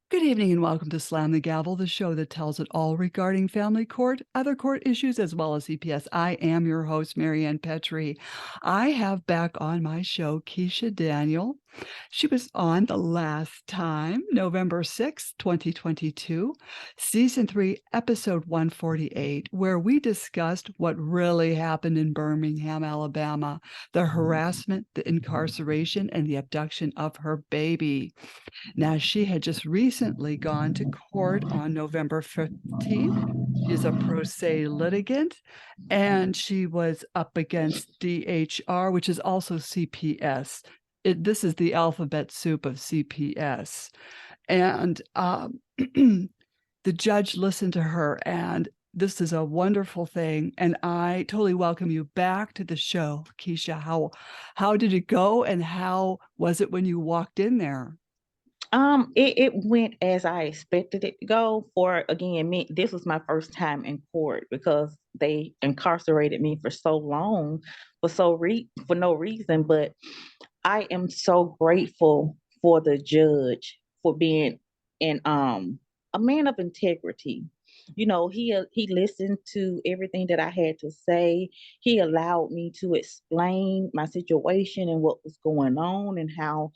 Good evening and welcome to Slam the Gavel, the show that tells it all regarding family court, other court issues, as well as CPS. I am your host, Marianne Petrie. I have back on my show Keisha Daniel. She was on the last time, November 6th, 2022, Season 3, Episode 148, where we discussed what really happened in Birmingham, Alabama, the harassment, the incarceration, and the abduction of her baby. Now, she had just recently gone to court on November 15th. She's a pro se litigant, and she was up against DHR, which is also CPS. This is the alphabet soup of CPS. And the judge listened to her, and this is a wonderful thing. And I totally welcome you back to the show, Keisha. How did it go, and how was it when you walked in there? It went as I expected it to go. For again, me, this was my first time in court because they incarcerated me for so long, for no reason. But I am so grateful for the judge for being a man of integrity. He listened to everything that I had to say. He allowed me to explain my situation and what was going on and how,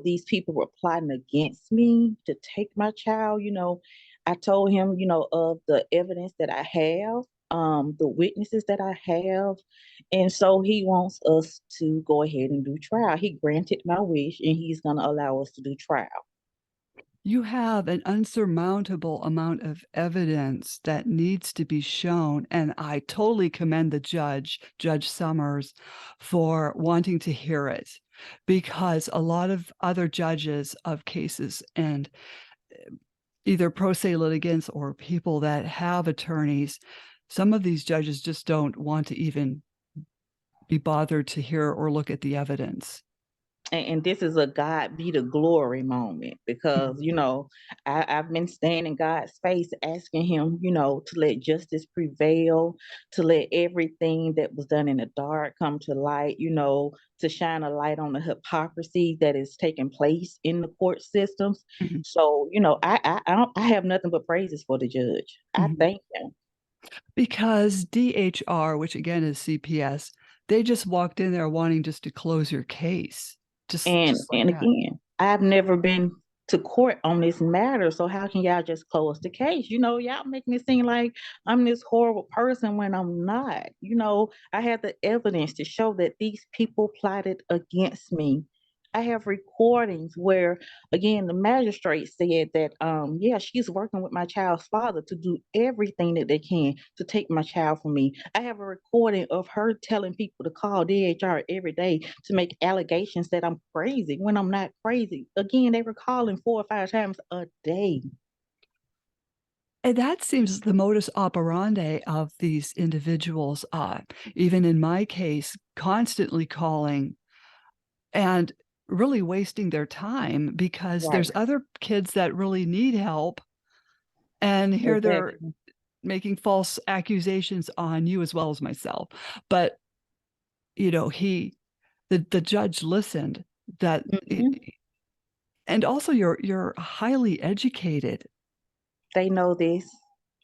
these people were plotting against me to take my child. I told him, of the evidence that I have, the witnesses that I have. And so he wants us to go ahead and do trial. He granted my wish and he's going to allow us to do trial. You have an unsurmountable amount of evidence that needs to be shown, and I totally commend the judge, Judge Summers, for wanting to hear it, because a lot of other judges of cases and either pro se litigants or people that have attorneys, some of these judges just don't want to even be bothered to hear or look at the evidence. And this is a God be the glory moment because I've been standing in God's face asking him, to let justice prevail, to let everything that was done in the dark come to light, to shine a light on the hypocrisy that is taking place in the court systems. Mhm. So I have nothing but praises for the judge. I Mhm. thank him. Because DHR, which again is CPS, they just walked in there wanting just to close your case. And Just like and that. again, I've never been to court on this matter. So how can y'all just close the case? Y'all making it seem like I'm this horrible person when I'm not. I have the evidence to show that these people plotted against me. I have recordings where, again, the magistrate said that, yeah, she's working with my child's father to do everything that they can to take my child from me. I have a recording of her telling people to call DHR every day to make allegations that I'm crazy when I'm not crazy. Again, they were calling 4 or 5 times a day. And that seems the modus operandi of these individuals, even in my case, constantly calling and really wasting their time because Right. there's other kids that really need help. And here they're Exactly. making false accusations on you as well as myself. But, the judge listened that, Mhm. and also you're highly educated. They know this.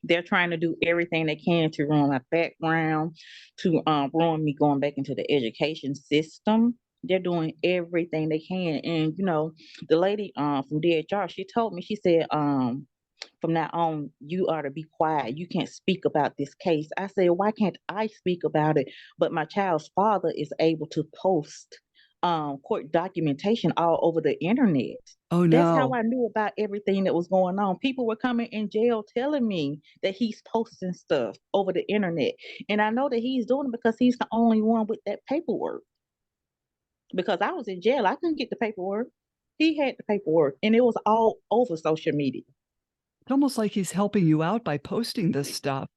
They're trying to do everything they can to ruin my background, to ruin me going back into the education system. They're doing everything they can. And the lady from DHR, she told me, she said, from now on, you ought to be quiet. You can't speak about this case. I said, why can't I speak about it? But my child's father is able to post court documentation all over the internet. Oh, That's how no. I knew about everything that was going on. People were coming in jail telling me that he's posting stuff over the internet. And I know that he's doing it because he's the only one with that paperwork. Because I was in jail, I couldn't get the paperwork. He had the paperwork, and it was all over social media. It's almost like he's helping you out by posting this stuff.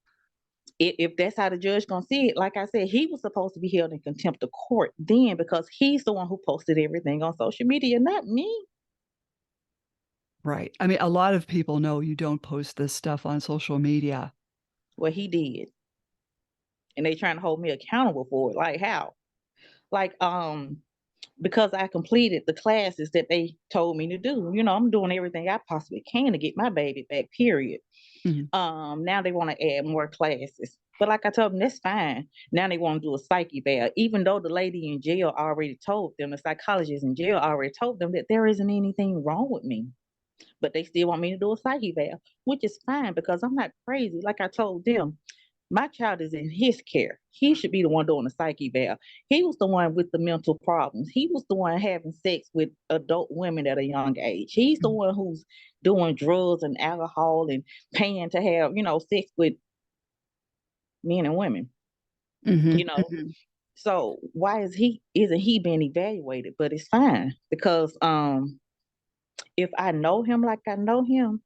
If that's how the judge gonna see it, like I said, he was supposed to be held in contempt of court then because he's the one who posted everything on social media, not me. Right. I mean, a lot of people know you don't post this stuff on social media. Well, he did, and they trying to hold me accountable for it. Like how? Like because I completed the classes that they told me to do. I'm doing everything I possibly can to get my baby back, period. Mhm. Now they want to add more classes. But like I told them, that's fine. Now they want to do a psyche eval, even though the lady in jail already told them, the psychologist in jail already told them that there isn't anything wrong with me. But they still want me to do a psyche eval, which is fine because I'm not crazy. Like I told them, my child is in his care. He should be the one doing the psyche eval. He was the one with the mental problems. He was the one having sex with adult women at a young age. He's the Mhm. one who's doing drugs and alcohol and paying to have, sex with men and women, you Mhm. know. Mhm. So why isn't he being evaluated? But it's fine because if I know him like I know him,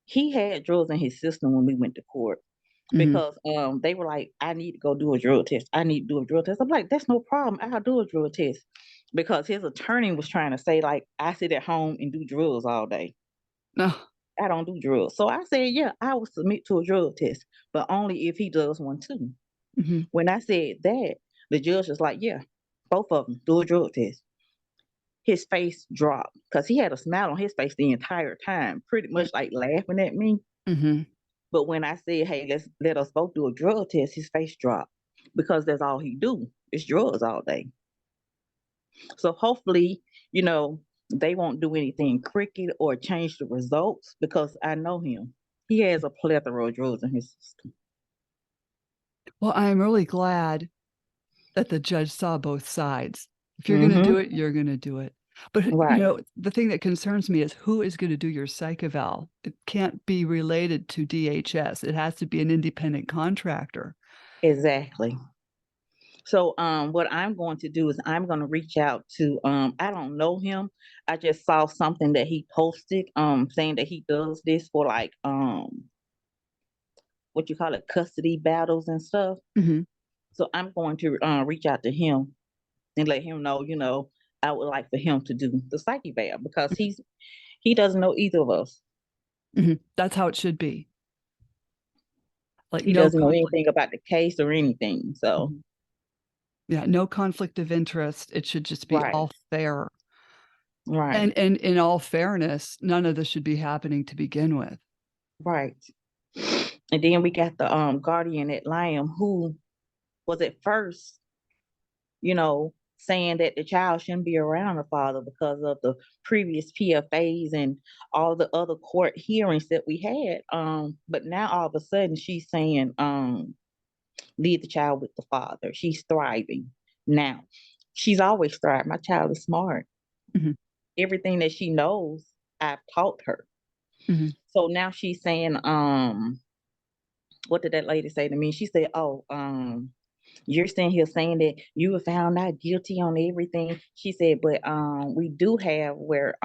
he had drugs in his system when we went to court. Mhm. Because they were like, I need to go do a drug test. I need to do a drug test. I'm like, that's no problem. I'll do a drug test. Because his attorney was trying to say, like, I sit at home and do drugs all day. No. I don't do drugs. So I said, yeah, I will submit to a drug test, but only if he does one too. Mhm. When I said that, the judge was like, yeah, both of them do a drug test. His face dropped because he had a smile on his face the entire time, pretty much like laughing at me. Mhm. But when I said, "Hey, let us both do a drug test," his face dropped because that's all he do is drugs all day. So hopefully, you know, they won't do anything crooked or change the results because I know him. He has a plethora of drugs in his system. Well, I'm really glad that the judge saw both sides. If you're gonna Mm-hmm. do it, you're gonna do it. But, Right. the thing that concerns me is who is gonna do your psych eval? It can't be related to DHS. It has to be an independent contractor. Exactly. So what I'm going to do is I'm going to reach out to I don't know him. I just saw something that he posted saying that he does this for like what you call it, custody battles and stuff. Mhm. So I'm going to reach out to him and let him know, I would like for him to do the psyche eval because he doesn't know either of us. Mhm. That's how it should be. Like, He no doesn't know conflict. anything about the case or anything. So Mhm. Yeah, no conflict of interest. It should just be right, all fair. right, And in all fairness, none of this should be happening to begin with. right. And then we got the guardian at Lamb who was at first, saying that the child shouldn't be around the father because of the previous PFAs and all the other court hearings that we had. But now all of a sudden she's saying, leave the child with the father. She's thriving now. She's always thrived. My child is smart. Mhm. Everything that she knows, I've taught her. Mhm. So now she's saying, what did that lady say to me? She said, "Oh, you're sitting here saying that you were found not guilty on everything." She said, "But we do have where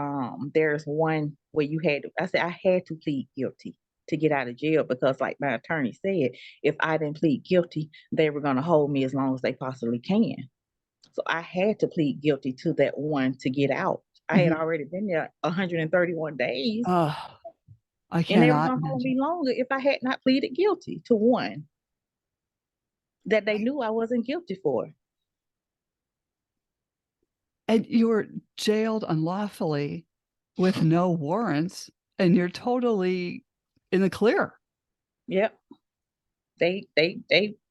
there's one where you had to," I said, "I had to plead guilty to get out of jail because like my attorney said, if I didn't plead guilty, they were gonna hold me as long as they possibly can. So I had to plead guilty to that one to get out. I had Mhm. already been there 131 days, Ugh, I and they were cannot gonna hold imagine. me longer if I had not pleaded guilty to one that they knew I wasn't guilty for." And you were jailed unlawfully with no warrants, and you're totally in the clear. Yep. They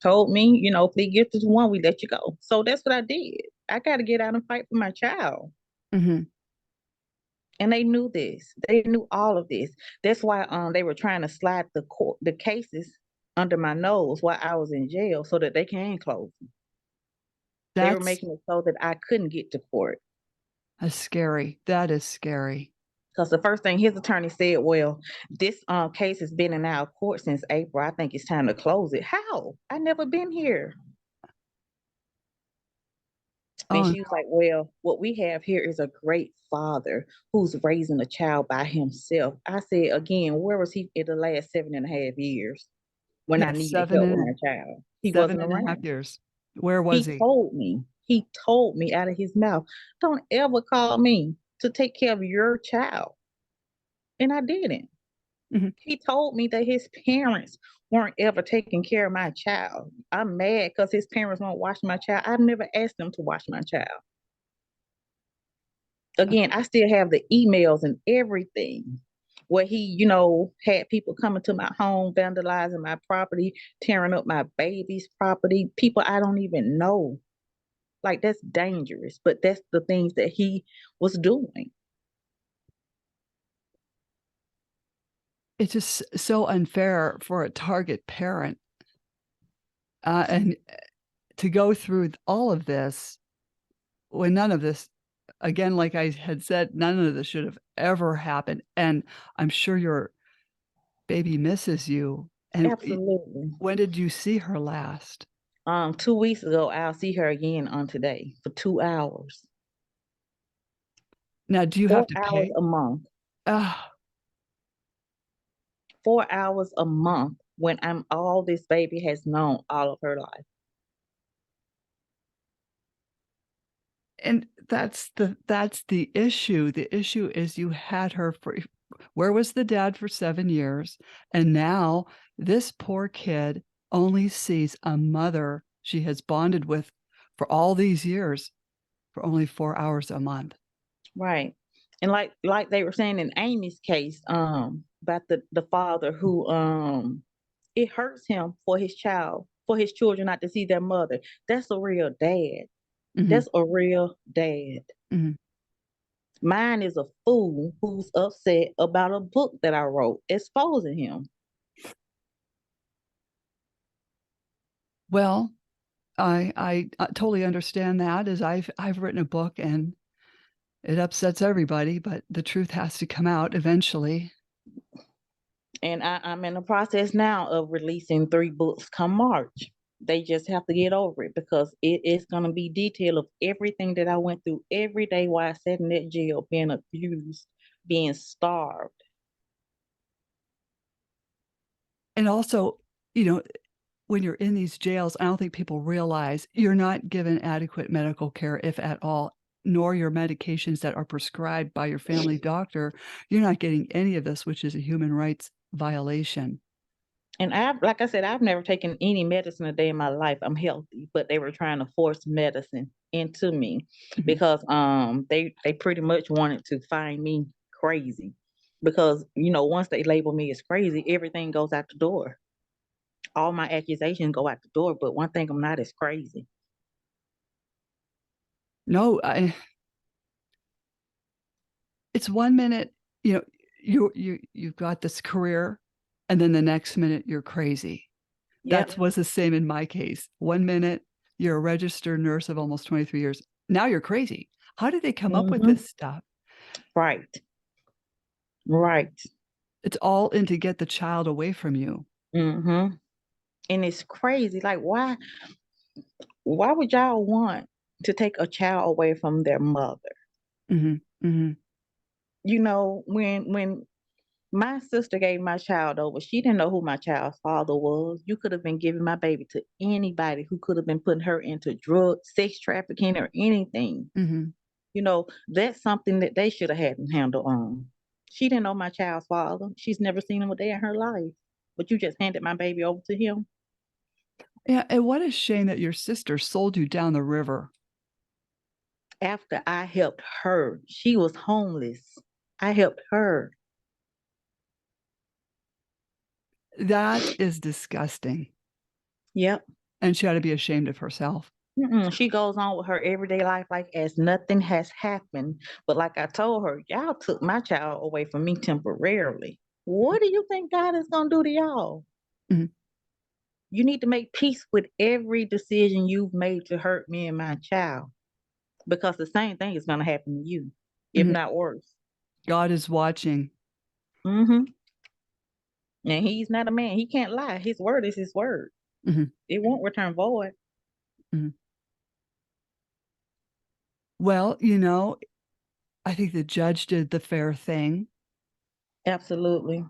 told me, plead guilty to one, we let you go. So that's what I did. I got to get out and fight for my child. Mhm. And they knew this. They knew all of this. That's why they were trying to slide the cases under my nose while I was in jail so that they can close them. They were That's making it so that I couldn't get to court. scary. That is scary. Because the first thing his attorney said, well, this case has been in our court since April. I think it's time to close it. How? I never been here. And Oh, she was like, well, what we have here is a great father who's raising a child by himself. I said, again, where was he in the last 7.5 years when I yes, needed help with my child? He seven wasn't and a half around. years. Where was He he? told me, he told me out of his mouth, don't ever call me to take care of your child. And I didn't. Mhm. He told me that his parents weren't ever taking care of my child. I'm mad because his parents won't watch my child. I've never asked them to watch my child. Again, I still have the emails and everything where he, had people coming to my home, vandalizing my property, tearing up my baby's property, people I don't even know. Like, that's dangerous, but that's the things that he was doing. It's just so unfair for a target parent, and to go through all of this when none of this again, like I had said, none of this should have ever happened, and I'm sure your baby misses you, and Absolutely. when did you see her last? 2 weeks ago, I'll see her again on today for 2 hours. Now do you have Four to hours pay? a month. Ugh, 4 hours a month when I'm all this baby has known all of her life. and that's the issue. The issue is you had her for where was the dad for 7 years, and now this poor kid only sees a mother she has bonded with for all these years for only 4 hours a month. Right. And like they were saying in Amy's case, about the father who it hurts him for his children not to see their mother. That's a real dad. Mhm, That's a real dad. mhm. Mine is a fool who's upset about a book that I wrote exposing him. Well, I totally understand that as I've written a book and it upsets everybody, but the truth has to come out eventually. And I'm in the process now of releasing 3 books come March. They just have to get over it because it is going to be detail of everything that I went through every day while I sat in that jail, being abused, being starved. And also, you know, when you're in these jails, I don't think people realize you're not given adequate medical care, if at all, nor your medications that are prescribed by your family doctor. You're not getting any of this, which is a human rights violation. And like I said, I've never taken any medicine a day in my life. I'm healthy, but they were trying to force medicine into me Mhm. because they pretty much wanted to find me crazy because once they label me as crazy, everything goes out the door. All my accusations go out the door, but one thing I'm not is crazy. No, it's 1 minute, you know, you've got this career, and then the next minute you're crazy. Yep. That was the same in my case. 1 minute, you're a registered nurse of almost 23 years. Now you're crazy. How did they come up with Mhm. this stuff? Right. Right. It's all in to get the child away from you. Mhm. And it's crazy. Like, why would y'all want to take a child away from their mother? Mhm, mhm. When my sister gave my child over, she didn't know who my child's father was. You could have been giving my baby to anybody who could have been putting her into drug, sex trafficking, or anything. Mhm. That's something that they should have had a handle on. She didn't know my child's father. She's never seen him a day in her life. But you just handed my baby over to him Yeah, and what a shame that your sister sold you down the river. after I helped her. She was homeless. I helped her. That is disgusting, Yep. and she ought to be ashamed of herself. Mm-mm. She goes on with her everyday life like as nothing has happened. But like I told her, y'all took my child away from me temporarily. What do you think God is going to do to y'all? Mhm, You need to make peace with every decision you've made to hurt me and my child because the same thing is going to happen to you, if mhm. not worse. God is watching. Hmm. And he's not a man. He can't lie. His word is his word. Mhm, It won't return void. mhm. Well, I think the judge did the fair thing Absolutely.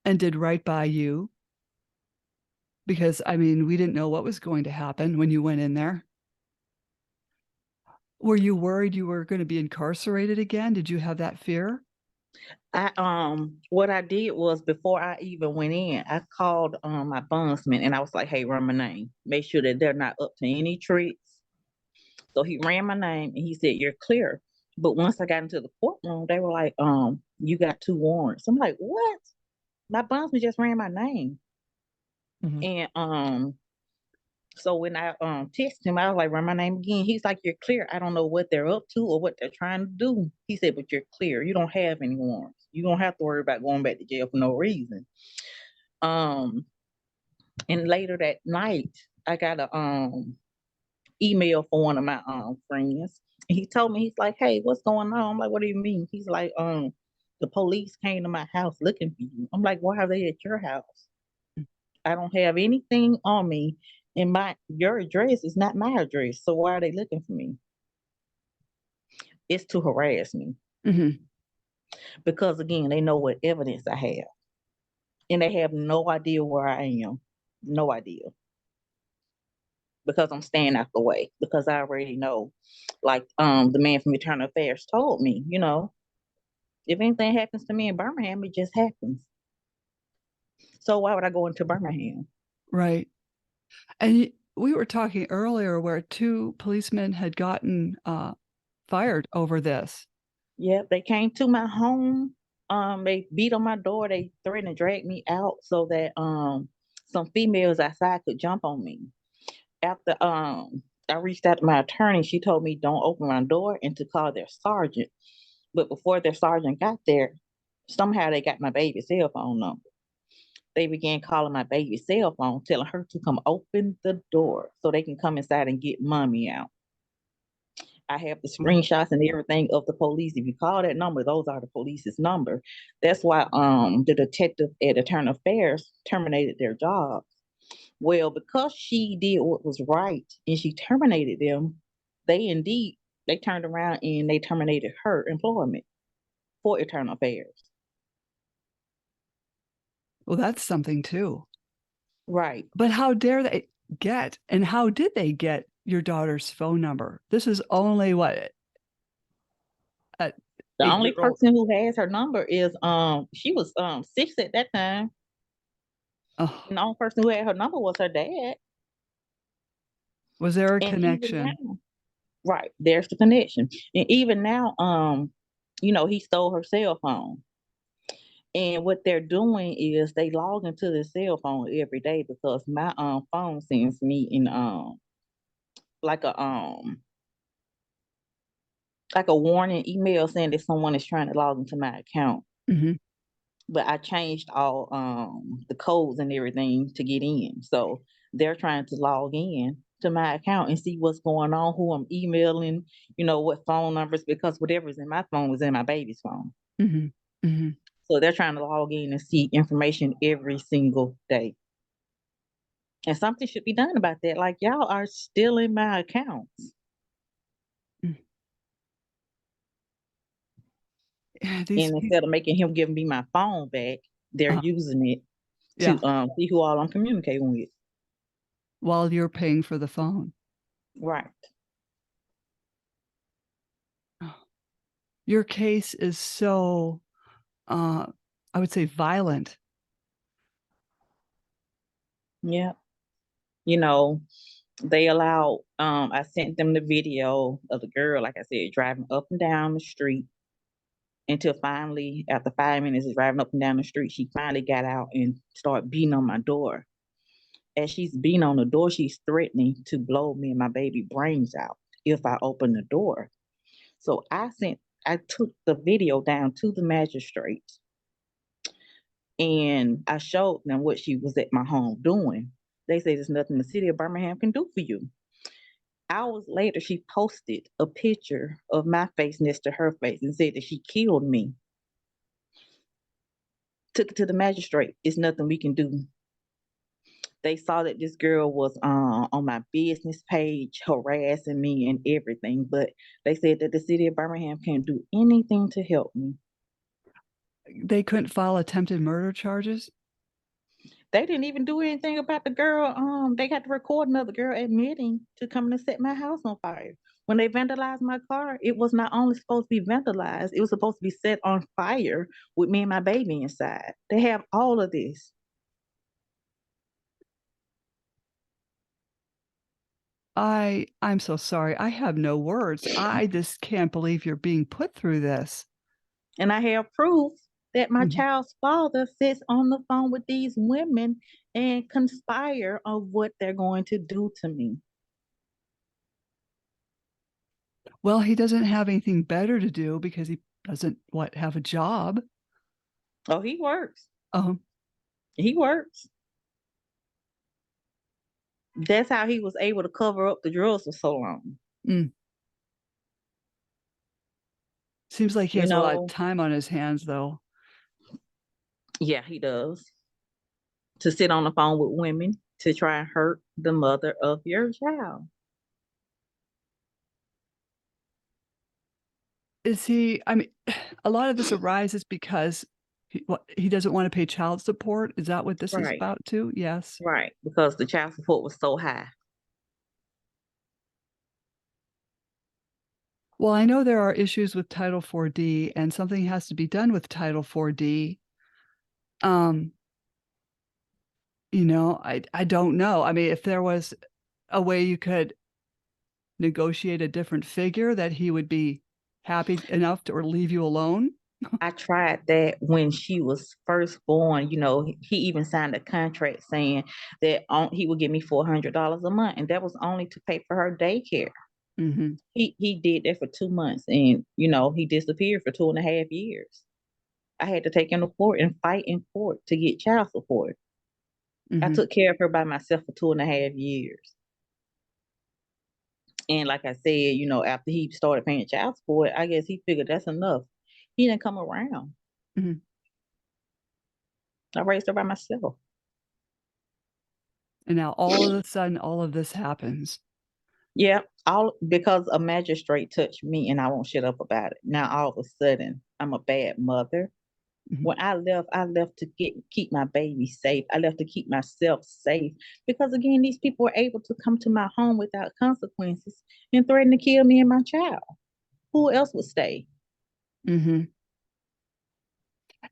and did right by you because, I mean, we didn't know what was going to happen when you went in there. Were you worried you were gonna be incarcerated again? Did you have that fear? What I did was before I even went in, I called my bondsman and I was like, "Hey, run my name. Make sure that they're not up to any tricks." So he ran my name and he said, "You're clear." But once I got into the courtroom, they were like, you got 2 warrants. I'm like, what? My bondsman just ran my name. Mhm. And so when I texted him, I was like, run my name again. He's like, you're clear. I don't know what they're up to or what they're trying to do. He said, but you're clear. You don't have any warrants. You don't have to worry about going back to jail for no reason. Um, and later that night, I got a email from one of my friends. And he told me, he's like, hey, what's going on? I'm like, what do you mean? He's like, the police came to my house looking for you. I'm like, why are they at your house? I don't have anything on me, and your address is not my address. So why are they looking for me? It's to harass me. Mhm. Because again, they know what evidence I have. And they have no idea where I am. No idea. Because I'm staying out the way. Because I already know. Like the man from Internal Affairs told me, if anything happens to me in Birmingham, it just happens. So why would I go into Birmingham? Right. And we were talking earlier where 2 policemen had gotten fired over this. Yep, they came to my home. They beat on my door. They threatened to drag me out so that some females outside could jump on me. After I reached out to my attorney, she told me don't open my door and to call their sergeant. But before their sergeant got there, somehow they got my baby's cell phone number. They began calling my baby's cell phone, telling her to come open the door so they can come inside and get mommy out. I have the Mm. screenshots and everything of the police. If you call that number, those are the police's number. That's why the detective at Internal Affairs terminated their jobs. Well, because she did what was right and she terminated them, they turned around and they terminated her employment for Internal Affairs. Well, that's something too. Right. But how dare they get and how did they get your daughter's phone number? This is only what, a The only 8-year-old? person who has her number is she was 6 at that time. Oh, And the only person who had her number was her dad. was there a And even connection? now, right, there's the connection. And even now, he stole her cell phone. And what they're doing is they log into the cell phone every day because my phone sends me in like a warning email saying that someone is trying to log into my account. Mhm. But I changed all the codes and everything to get in. So they're trying to log in to my account and see what's going on, who I'm emailing, what phone numbers, because whatever's in my phone is in my baby's phone. Mhm. Mhm. So they're trying to log in and see information every single day. And something should be done about that. Like y'all are stealing my accounts. Mm. Yeah, these And people. instead of making him give me my phone back, they're using it Yeah, to see who all I'm communicating with. while you're paying for the phone. Right. Oh. Your case is so, uh, I would say violent. Yeah. You know, they allowed I sent them the video of the girl, like I said, driving up and down the street until finally, after 5 minutes of driving up and down the street, she finally got out and started beating on my door. As she's beating on the door, she's threatening to blow me and my baby brains out if I open the door. So I took the video down to the magistrate and I showed them what she was at my home doing. They say there's nothing the city of Birmingham can do for you. Hours later, she posted a picture of my face next to her face and said that she killed me. Took it to the magistrate. It's nothing we can do. They saw that this girl was on my business page harassing me and everything, but they said that the city of Birmingham can't do anything to help me. They couldn't file attempted murder charges? They didn't even do anything about the girl. They got to record another girl admitting to coming to set my house on fire. When they vandalized my car, it was not only supposed to be vandalized, it was supposed to be set on fire with me and my baby inside. They have all of this. I'm so sorry. I have no words. I just can't believe you're being put through this. And I have proof that my Mhm. child's father sits on the phone with these women and conspire of what they're going to do to me. Well, he doesn't have anything better to do because he doesn't, what, have a job? Oh, he works. Oh, He works. That's how he was able to cover up the drugs for so long. mm. Seems like he You has a lot of know, time on his hands, though. yeah, he does. To sit on the phone with women to try and hurt the mother of your child. Is he I mean, a lot of this arises because he doesn't wanna pay child support? Is that what this is Right, about too? Yes. right. Because the child support was so high. Well, I know there are issues with Title 4D, and something has to be done with Title 4D. Um, I don't know. I mean, if there was a way you could negotiate a different figure that he would be happy enough to or leave you alone? I tried that when she was first born. He even signed a contract saying that he would give me $400 a month, and that was only to pay for her daycare. Mhm, He did that for 2 months, and he disappeared for 2.5 years. I had to take him to court and fight in court to get child support. I mhm, took care of her by myself for 2.5 years. And like I said, after he started paying child support, I guess he figured that's enough. He didn't come around. mhm. I raised her by myself. And now all of a sudden, all of this happens. Yeah, all because a magistrate touched me and I won't shut up about it. Now all of a sudden, I'm a bad mother. Mhm, When I left to keep my baby safe. I left to keep myself safe because again, these people were able to come to my home without consequences and threaten to kill me and my child. Who else would stay? mhm.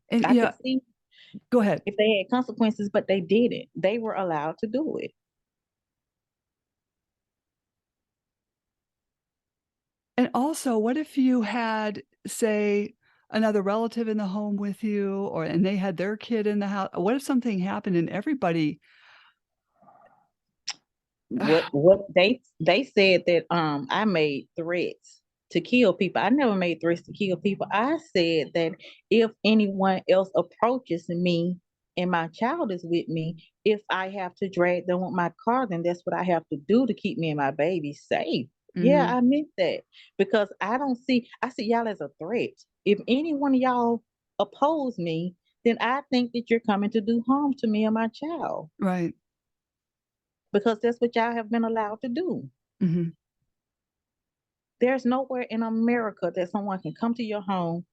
And, I could see go ahead. if they had consequences, but they didn't. They were allowed to do it. And also, what if you had, say, another relative in the home with you and they had their kid in the house? What if something happened and everybody What they said that I made threats to kill people. I never made threats to kill people. I said that if anyone else approaches me and my child is with me, if I have to drag them with my car, then that's what I have to do to keep me and my baby safe. Yeah, Mhm, I meant that because I see y'all as a threat. If any one of y'all oppose me, then I think that you're coming to do harm to me and my child right. because that's what y'all have been allowed to do. Mhm, There's nowhere in America that someone can come to your home.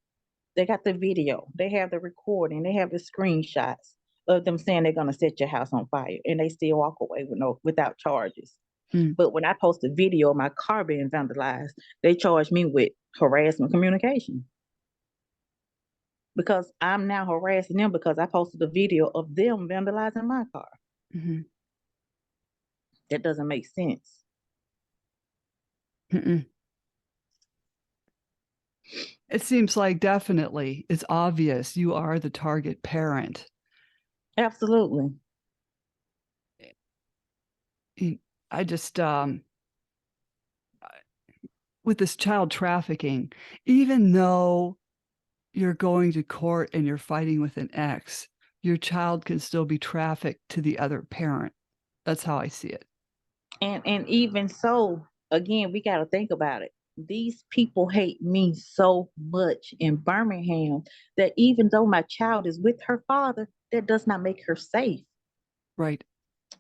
They got the video, they have the recording, they have the screenshots of them saying they're gonna set your house on fire, and they still walk away without charges. mm, But when I post a video of my car being vandalized, they charge me with harassment communication because I'm now harassing them because I posted a video of them vandalizing my car. mhm, That doesn't make sense. mm-mm. It seems like definitely it's obvious you are the target parent. Absolutely. E I just, with this child trafficking, even though you're going to court and you're fighting with an ex, your child can still be trafficked to the other parent. That's how I see it. And even so, again, we got to think about it. These people hate me so much in Birmingham that even though my child is with her father, that does not make her safe Right.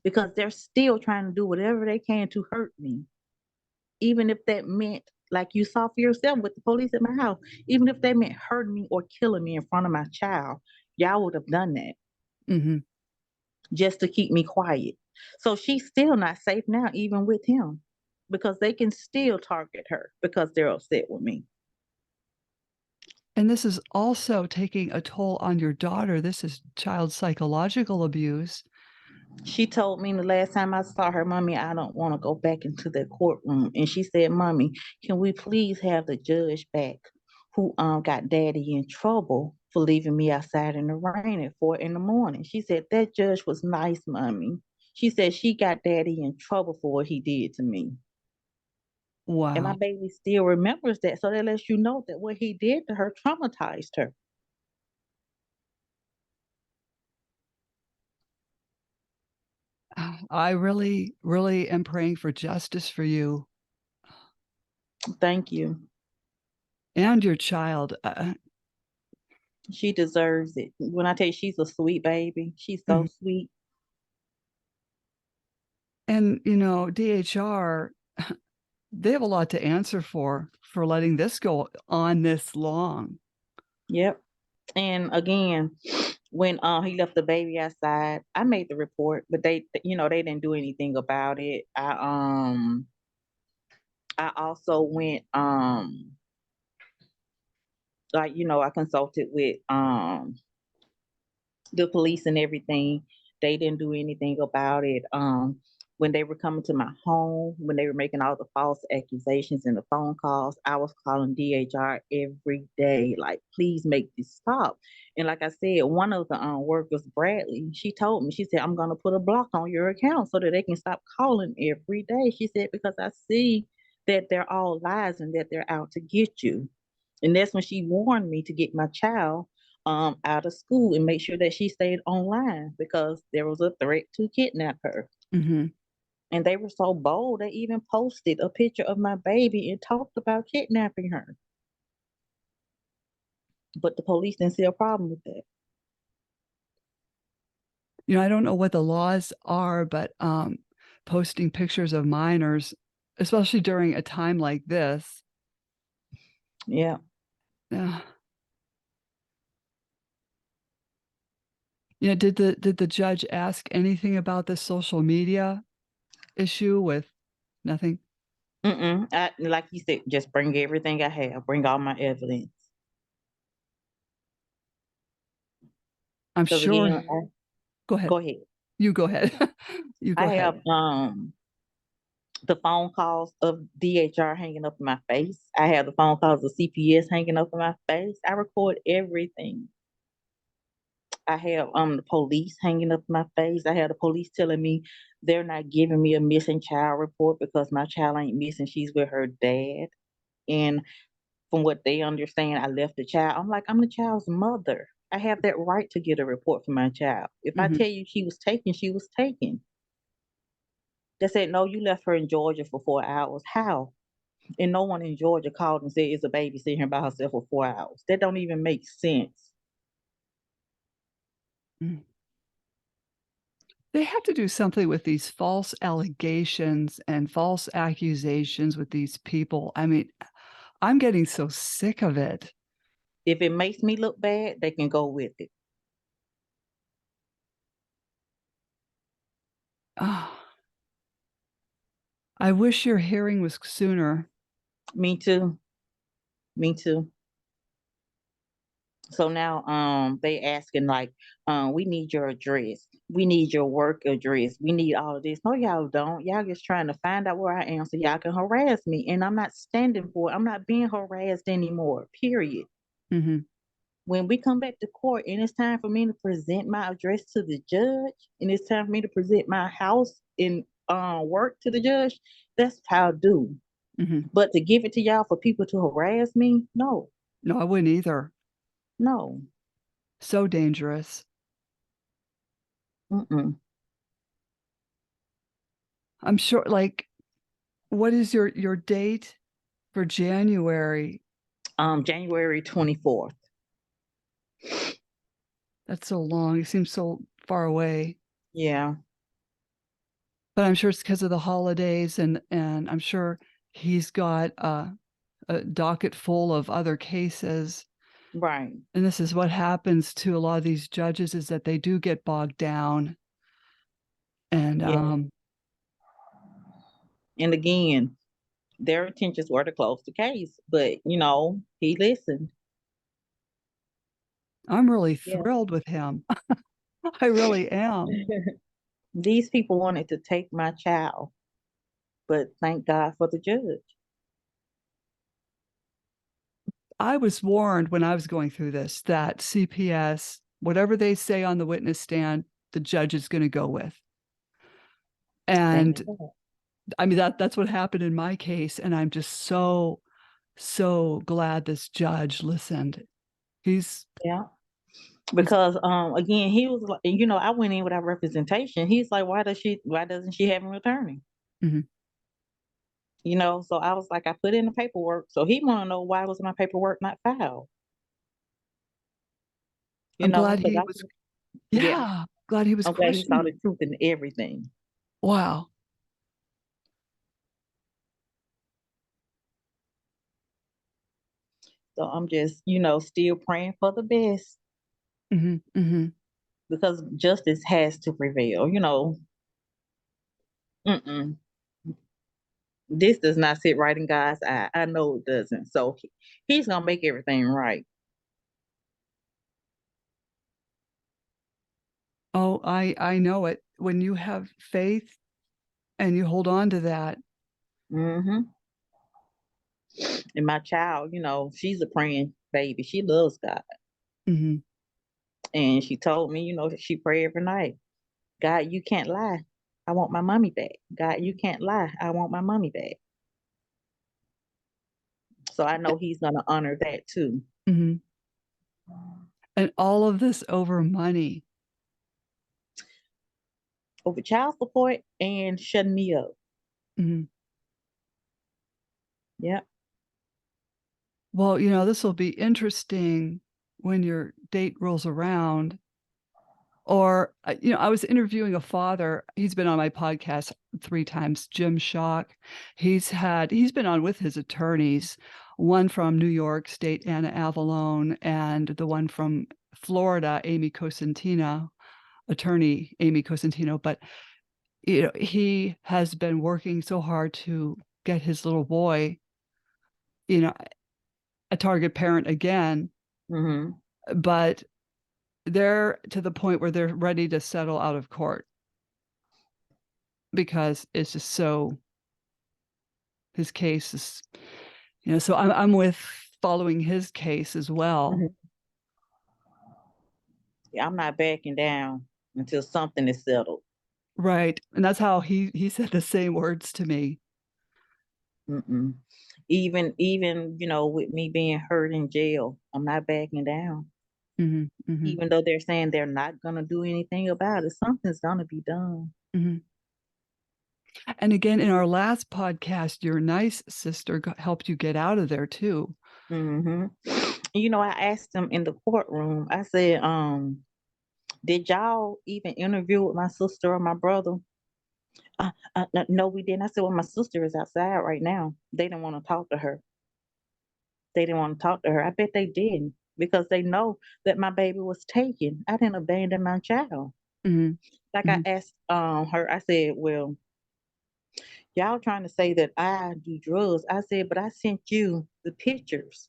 because they're still trying to do whatever they can to hurt me. Even if that meant, like you saw for yourself with the police at my house, even if they meant hurting me or killing me in front of my child, y'all would have done that Mhm. just to keep me quiet. So she's still not safe now, even with him, because they can still target her because they're upset with me. And this is also taking a toll on your daughter. This is child psychological abuse. She told me the last time I saw her, "Mommy, I don't want to go back into the courtroom." And she said, "Mommy, can we please have the judge back who got Daddy in trouble for leaving me outside in the rain at 4 in the morning?" She said, "That judge was nice, Mommy." She said she got Daddy in trouble for what he did to me. And my Wow. baby still remembers that. So that lets you know that what he did to her traumatized her. I really, really am praying for justice for you Thank you. and your child. She deserves it. When I tell you she's a sweet baby, she's so Mhm. sweet. And, DHR, they have a lot to answer for letting this go on this long. Yep. And again, when he left the baby outside, I made the report, but they didn't do anything about it. I also went I consulted with the police and everything. They didn't do anything about it. When they were coming to my home, when they were making all the false accusations and the phone calls, I was calling DHR every day, like, please make this stop. And like I said, one of the workers, Bradley, she told me, she said, "I'm going to put a block on your account so that they can stop calling every day." She said, "Because I see that they're all lies and that they're out to get you." And that's when she warned me to get my child out of school and make sure that she stayed online because there was a threat to kidnap her. Mhm. And they were so bold, they even posted a picture of my baby and talked about kidnapping her. But the police didn't see a problem with that. I don't know what the laws are, but, posting pictures of minors, especially during a time like this, Yeah. uh, did the judge ask anything about the social media issue with nothing? Mm-mm. Like you said, just bring everything I have, bring all my evidence. I'm Because sure. again, Go ahead. go ahead. You go ahead. You go I ahead. have the phone calls of DHR hanging up in my face. I have the phone calls of CPS hanging up in my face. I record everything. I have the police hanging up in my face. I have the police telling me they're not giving me a missing child report because my child ain't missing. She's with her dad. And from what they understand, I left the child. I'm like, I'm the child's mother. I have that right to get a report for my child. If I Mhm, tell you she was taken, she was taken. They said, no, you left her in Georgia for 4 hours. How? And no one in Georgia called and said, "Is a baby sitting here by herself for 4 hours?" That don't even make sense. mm. They have to do something with these false allegations and false accusations with these people. I mean, I'm getting so sick of it. If it makes me look bad, they can go with it. Ah, I wish your hearing was sooner. Me too. Me too. So now they asking like, we need your address. We need your work address. We need all of this. No, y'all don't. Y'all just trying to find out where I am so y'all can harass me. And I'm not standing for it. I'm not being harassed anymore. Period. Mhm, When we come back to court and it's time for me to present my address to the judge and it's time for me to present my house and work to the judge, that's how I do. mhm. But to give it to y'all for people to harass me, no, No, I wouldn't either. no. So dangerous. Mm-mm. I'm sure, like, what is your date for January? January 24th. That's so long. It seems so far away. Yeah, But I'm sure it's because of the holidays, and I'm sure he's got a docket full of other cases. right. And this is what happens to a lot of these judges is that they do get bogged down. And, Yeah. And again, their intentions were to close the case, but he listened. I'm really Yeah. thrilled with him. I really am. These people wanted to take my child, but thank God for the judge. I was warned when I was going through this that CPS, whatever they say on the witness stand, the judge is going to go with. Thank And God. I mean, that's what happened in my case. And I'm just so, so glad this judge listened. He's, Yeah. he's, Because again, he was like, I went in without representation. He's like, why doesn't she have an attorney? mhm. So I was like, I put in the paperwork. So he wanna know why was my paperwork not filed, I'm glad because he I was, yeah, yeah, glad he was I'm glad he saw the questioning. truth in everything. Wow. So I'm just, still praying for the best Hmm, hmm. because justice has to prevail. Mm-mm. This does not sit right in God's eye. I know it doesn't. So he's gonna make everything right. Oh, I know it. When you have faith and you hold on to that. Hmm. And my child, she's a praying baby. She loves God. Hmm. And she told me, she pray every night. God, you can't lie. I want my mommy back. God, you can't lie. I want my mommy back. So I know he's gonna honor that too. Hmm. And all of this over money. Over child support and shutting me up. Mhm. Yeah. Well, this will be interesting when your date rolls around. Or, I was interviewing a father. He's been on my podcast 3 times, Jim Schock. He's been on with his attorneys, one from New York State, Anna Avalone, and the one from Florida, Amy Cosentino, attorney Amy Cosentino. But, he has been working so hard to get his little boy, you know, a target parent again, Hmm. but they're to the point where they're ready to settle out of court because it's just so his case is, so I'm with following his case as well. Hmm. Yeah, I'm not backing down until something is settled. Right. And that's how he said the same words to me. Mm-mm. Even with me being hurt in jail, I'm not backing down. Mhm, mhm, Even though they're saying they're not gonna do anything about it, something's gonna be done. mhm. And again, in our last podcast, your nice sister helped you get out of there too. Hmm. I asked them in the courtroom. I said, did y'all even interview with my sister or my brother? No, we didn't. I said, well, my sister is outside right now. They didn't want to talk to her. They didn't want to talk to her. I bet they didn't because they know that my baby was taken. I didn't abandon my child. Mhm, Like I mhm, asked her, I said, well, y'all trying to say that I do drugs. I said, but I sent you the pictures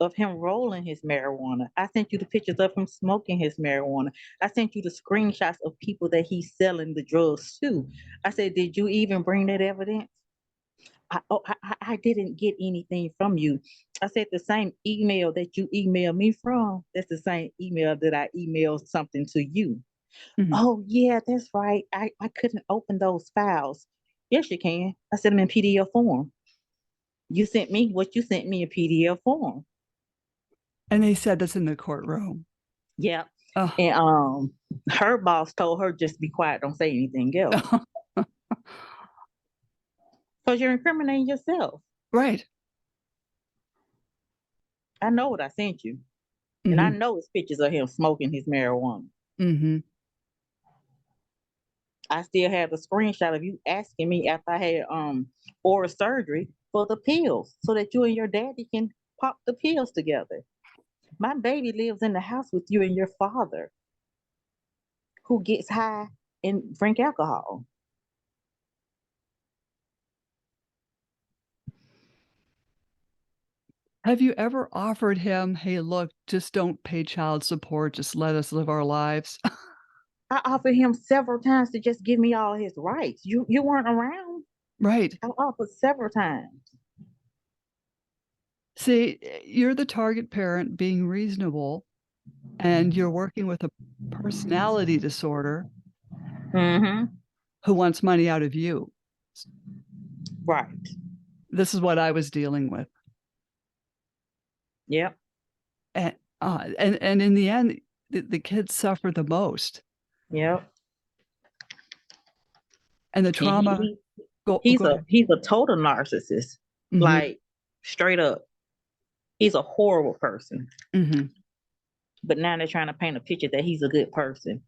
of him rolling his marijuana. I sent you the pictures of him smoking his marijuana. I sent you the screenshots of people that he's selling the drugs to. I said, did you even bring that evidence? I didn't get anything from you. I said the same email that you emailed me from, that's the same email that I emailed something to you. mhm. Oh, yeah, that's right. I couldn't open those files. Yes, you can. I sent them in PDF form. You sent me what you sent me in PDF form. And they said that's in the courtroom. Yeah. Oh. And her boss told her just be quiet, don't say anything else. Because you're incriminating yourself. Right. I know what I sent you. And I Mhm, know it's pictures of him smoking his marijuana. mhm. I still have a screenshot of you asking me after I had oral surgery for the pills so that you and your daddy can pop the pills together. My baby lives in the house with you and your father who gets high and drink alcohol. Have you ever offered him, "Hey, look, just don't pay child support, just let us live our lives?" I offered him several times to just give me all his rights. You weren't around. Right. I offered several times. See, you're the target parent being reasonable, and you're working with a personality disorder Mm-hmm. who wants money out of you. Right. This is what I was dealing with. Yep. And in the end, the kids suffer the most. Yep. And the And trauma go ahead. he's a total narcissist. Mhm, Like straight up. He's a horrible person. mhm. But now they're trying to paint a picture that he's a good person.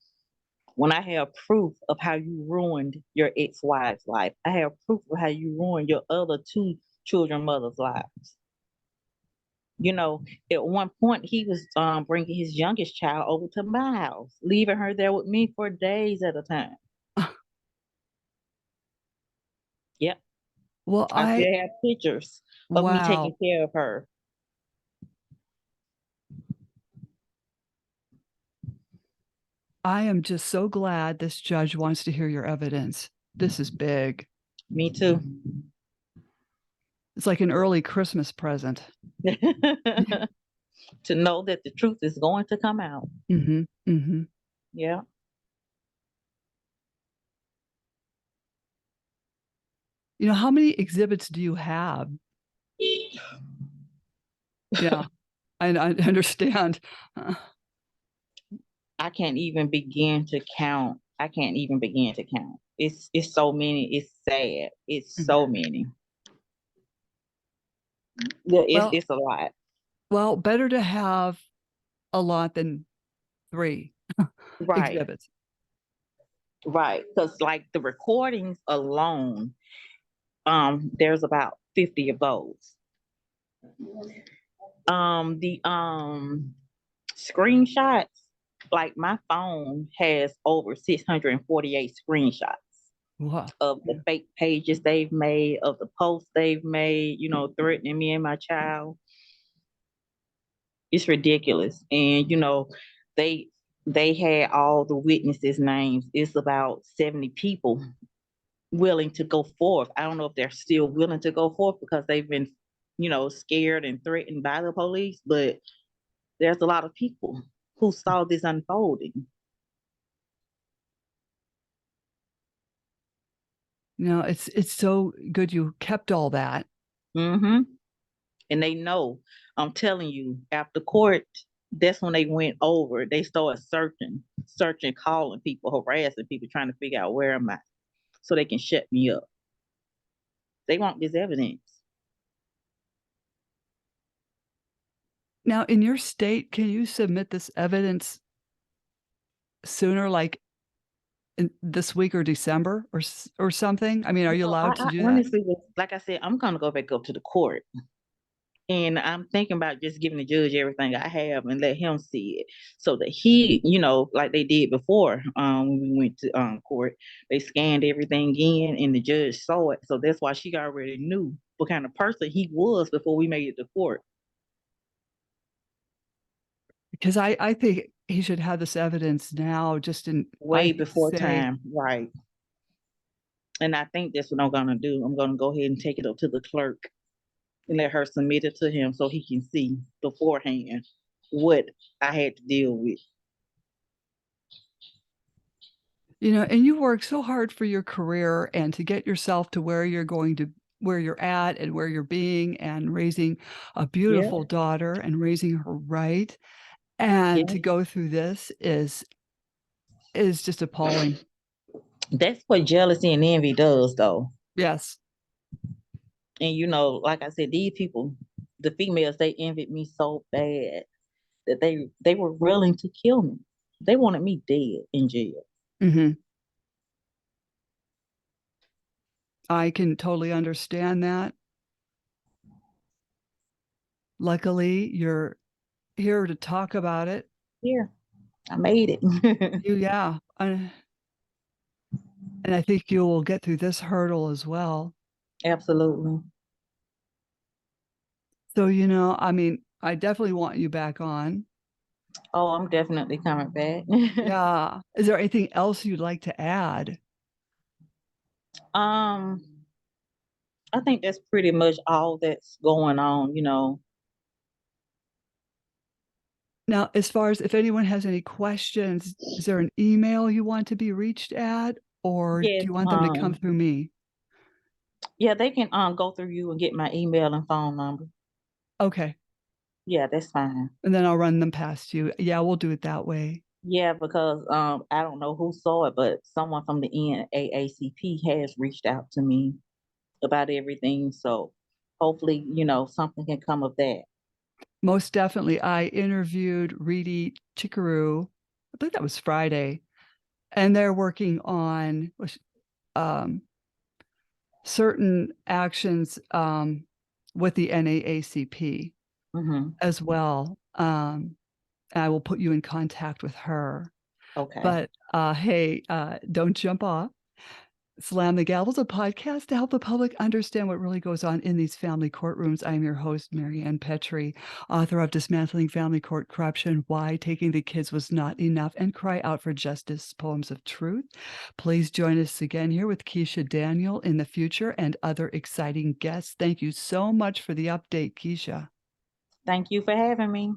When I have proof of how you ruined your ex-wife's life, I have proof of how you ruined your other two children mothers' lives. You know, at one point he was bringing his youngest child over to my house, leaving her there with me for days at a time. Yep, Well, I still have pictures of me wow. taking care of her. I am just so glad this judge wants to hear your evidence. This is big. Me too. It's like an early Christmas present. To know that the truth is going to come out. Mhm, mhm. Yeah. You know, how many exhibits do you have? Yeah, I understand. Uh, I can't even begin to count. I can't even begin to count. It's so many. It's sad. It's mhm. so many. Yeah, Well it's a lot. well, better to have a lot than 3 Right, exhibits. right. Because like the recordings alone, there's about 50 of those. The screenshots, like my phone has over 648 screenshots Wow. of the Yeah. fake pages they've made, of the posts they've made, threatening me and my child. It's ridiculous. And they they had all the witnesses' names. It's about 70 people willing to go forth. I don't know if they're still willing to go forth because they've been, scared and threatened by the police, but there's a lot of people who saw this unfolding. No, it's so good you kept all that. Hmm. And they know. I'm telling you, after court, that's when they went over. They started searching, calling people, harassing people, trying to figure out where am I, so they can shut me up. They want this evidence. Now, in your state, can you submit this evidence sooner, like in this week or December or something? I mean, are you No, allowed to I do that? honestly, like I said, I'm gonna go back up to the court, and I'm thinking about just giving the judge everything I have and let him see it, so that he, like they did before, when we went to court, they scanned everything in, and the judge saw it. So that's why she already knew what kind of person he was before we made it to court. Because I think he should have this evidence now just in I Way hate to before say, time, right? And I think that's what I'm gonna do. I'm gonna go ahead and take it up to the clerk and let her submit it to him so he can see beforehand what I had to deal with. and you work so hard for your career and to get yourself to where you're at and where you're being and raising a Yeah, beautiful daughter and raising her right. yeah. And to go through this is just appalling. That's what jealousy and envy does, though. Yes. And like I said, these people, the females, they envied me so bad that they were willing to kill me. They wanted me dead in jail. Mhm. I can totally understand that. Luckily, you're here to talk about it. Yeah, I made it. Yeah, and I think you will get through this hurdle as well. Absolutely. So, I mean, I definitely want you back on. Oh, I'm definitely coming back. Yeah. Is there anything else you'd like to add? Um, I think that's pretty much all that's going on, you know. Now, as far as if anyone has any questions, is there an email you want to be reached at, or do Yes, you want them to come through me? yeah, they can go through you and get my email and phone number. Okay. Yeah, that's fine. And then I'll run them past you. Yeah, we'll do it that way. Yeah, because I don't know who saw it, but someone from the NAACP has reached out to me about everything. So hopefully, you know, something can come of that. Most definitely. I interviewed Reedy Chickaroo, I believe that was Friday, and they're working on um, certain actions with the NAACP Hmm. as well. I will put you in contact with her. Okay. But hey, don't jump off. Slam the Gavel's a podcast to help the public understand what really goes on in these family courtrooms. I'm your host, Marianne Petrie, author of Dismantling Family Court Corruption, Why Taking the Kids Was Not Enough, and Cry Out for Justice, Poems of Truth. Please join us again here with Keisha Daniel in the future and other exciting guests. Thank you so much for the update, Keisha. Thank you for having me.